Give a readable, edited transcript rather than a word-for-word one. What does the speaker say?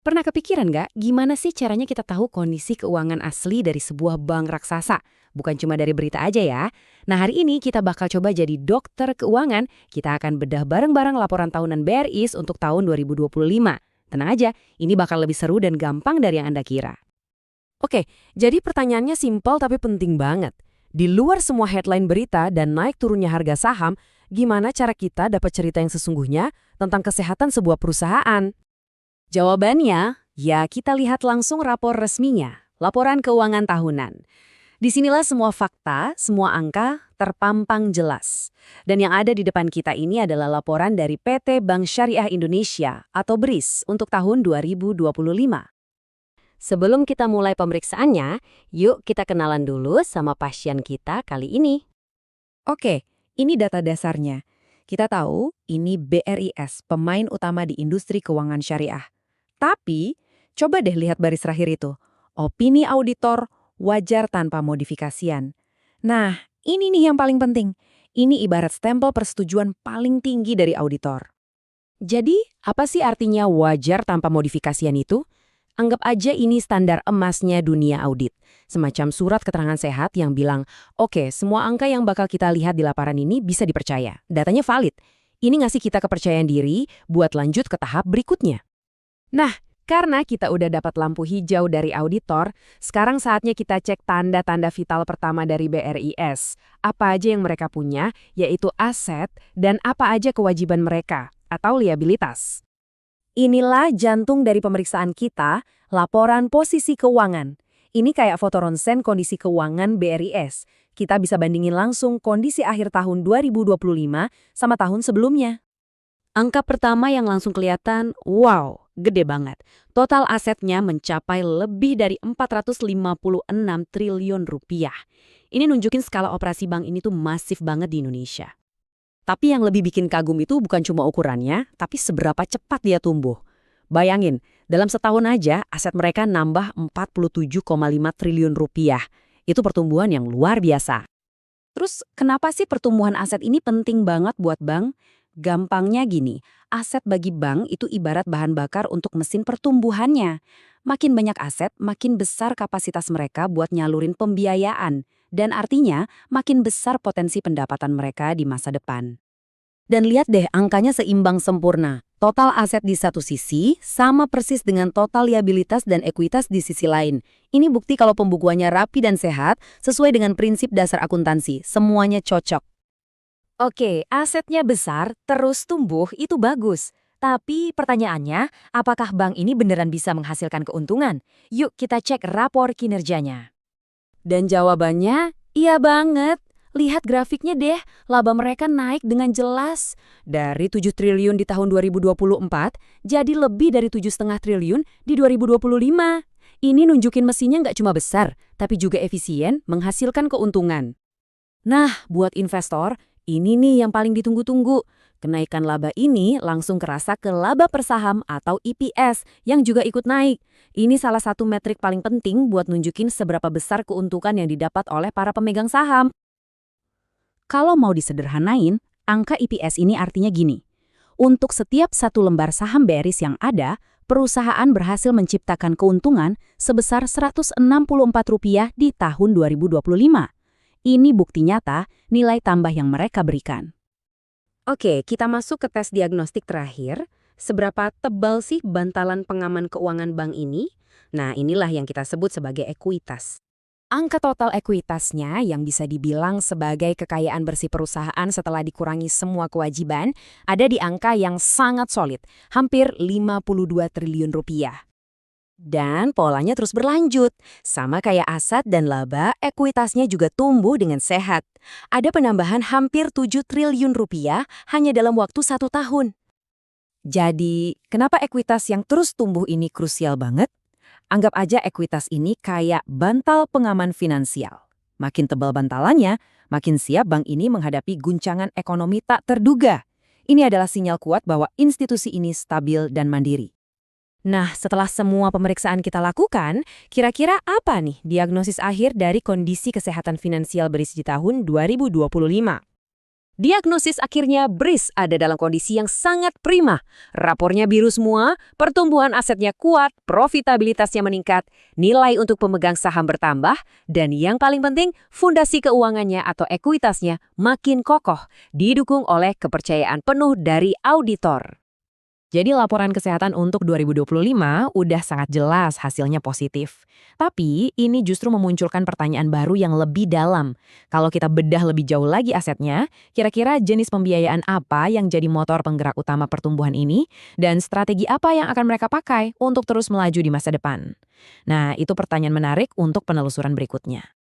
Pernah kepikiran nggak gimana sih caranya kita tahu kondisi keuangan asli dari sebuah bank raksasa? Bukan cuma dari berita aja ya. Nah hari ini kita bakal coba jadi dokter keuangan. Kita akan bedah bareng-bareng laporan tahunan BRI untuk tahun 2025. Tenang aja, ini bakal lebih seru dan gampang dari yang Anda kira. Oke, jadi pertanyaannya simpel tapi penting banget. Di luar semua headline berita dan naik turunnya harga saham, gimana cara kita dapat cerita yang sesungguhnya tentang kesehatan sebuah perusahaan? Jawabannya, ya kita lihat langsung rapor resminya, laporan keuangan tahunan. Disinilah semua fakta, semua angka terpampang jelas. Dan yang ada di depan kita ini adalah laporan dari PT Bank Syariah Indonesia atau BRIS untuk tahun 2025. Sebelum kita mulai pemeriksaannya, yuk kita kenalan dulu sama pasien kita kali ini. Oke, ini data dasarnya. Kita tahu ini BRIS, pemain utama di industri keuangan syariah. Tapi, coba deh lihat baris terakhir itu. Opini auditor wajar tanpa modifikasian. Nah, ini nih yang paling penting. Ini ibarat stempel persetujuan paling tinggi dari auditor. Jadi, apa sih artinya wajar tanpa modifikasian itu? Anggap aja ini standar emasnya dunia audit. Semacam surat keterangan sehat yang bilang, oke, semua angka yang bakal kita lihat di laporan ini bisa dipercaya. Datanya valid. Ini ngasih kita kepercayaan diri buat lanjut ke tahap berikutnya. Nah, karena kita udah dapat lampu hijau dari auditor, sekarang saatnya kita cek tanda-tanda vital pertama dari BRIS. Apa aja yang mereka punya, yaitu aset, dan apa aja kewajiban mereka, atau liabilitas. Inilah jantung dari pemeriksaan kita, laporan posisi keuangan. Ini kayak foto ronsen kondisi keuangan BRIS. Kita bisa bandingin langsung kondisi akhir tahun 2025 sama tahun sebelumnya. Angka pertama yang langsung kelihatan, wow, gede banget. Total asetnya mencapai lebih dari 456 triliun rupiah. Ini nunjukin skala operasi bank ini tuh masif banget di Indonesia. Tapi yang lebih bikin kagum itu bukan cuma ukurannya, tapi seberapa cepat dia tumbuh. Bayangin, dalam setahun aja aset mereka nambah 47,5 triliun rupiah. Itu pertumbuhan yang luar biasa. Terus kenapa sih pertumbuhan aset ini penting banget buat bank? Gampangnya gini, aset bagi bank itu ibarat bahan bakar untuk mesin pertumbuhannya. Makin banyak aset, makin besar kapasitas mereka buat nyalurin pembiayaan. Dan artinya, makin besar potensi pendapatan mereka di masa depan. Dan lihat deh, angkanya seimbang sempurna. Total aset di satu sisi sama persis dengan total liabilitas dan ekuitas di sisi lain. Ini bukti kalau pembukuannya rapi dan sehat, sesuai dengan prinsip dasar akuntansi. Semuanya cocok. Oke, asetnya besar, terus tumbuh, itu bagus. Tapi pertanyaannya, apakah bank ini beneran bisa menghasilkan keuntungan? Yuk kita cek rapor kinerjanya. Dan jawabannya, iya banget. Lihat grafiknya deh, laba mereka naik dengan jelas. Dari 7 triliun di tahun 2024, jadi lebih dari 7,5 triliun di 2025. Ini nunjukin mesinnya nggak cuma besar, tapi juga efisien menghasilkan keuntungan. Nah, buat investor, ini nih yang paling ditunggu-tunggu. Kenaikan laba ini langsung kerasa ke laba per saham atau EPS yang juga ikut naik. Ini salah satu metrik paling penting buat nunjukin seberapa besar keuntungan yang didapat oleh para pemegang saham. Kalau mau disederhanain, angka EPS ini artinya gini. Untuk setiap satu lembar saham BRIS yang ada, perusahaan berhasil menciptakan keuntungan sebesar Rp164 di tahun 2025. Ini bukti nyata nilai tambah yang mereka berikan. Oke, kita masuk ke tes diagnostik terakhir. Seberapa tebal sih bantalan pengaman keuangan bank ini? Nah, inilah yang kita sebut sebagai ekuitas. Angka total ekuitasnya yang bisa dibilang sebagai kekayaan bersih perusahaan setelah dikurangi semua kewajiban ada di angka yang sangat solid, hampir 52 triliun rupiah. Dan polanya terus berlanjut. Sama kayak aset dan laba, ekuitasnya juga tumbuh dengan sehat. Ada penambahan hampir 7 triliun rupiah hanya dalam waktu 1 tahun. Jadi, kenapa ekuitas yang terus tumbuh ini krusial banget? Anggap aja ekuitas ini kayak bantal pengaman finansial. Makin tebal bantalannya, makin siap bank ini menghadapi guncangan ekonomi tak terduga. Ini adalah sinyal kuat bahwa institusi ini stabil dan mandiri. Nah, setelah semua pemeriksaan kita lakukan, kira-kira apa nih diagnosis akhir dari kondisi kesehatan finansial BRIS di tahun 2025? Diagnosis akhirnya BRIS ada dalam kondisi yang sangat prima. Rapornya biru semua, pertumbuhan asetnya kuat, profitabilitasnya meningkat, nilai untuk pemegang saham bertambah, dan yang paling penting, fondasi keuangannya atau ekuitasnya makin kokoh, didukung oleh kepercayaan penuh dari auditor. Jadi laporan kesehatan untuk 2025 udah sangat jelas hasilnya positif. Tapi ini justru memunculkan pertanyaan baru yang lebih dalam. Kalau kita bedah lebih jauh lagi asetnya, kira-kira jenis pembiayaan apa yang jadi motor penggerak utama pertumbuhan ini, dan strategi apa yang akan mereka pakai untuk terus melaju di masa depan? Nah, itu pertanyaan menarik untuk penelusuran berikutnya.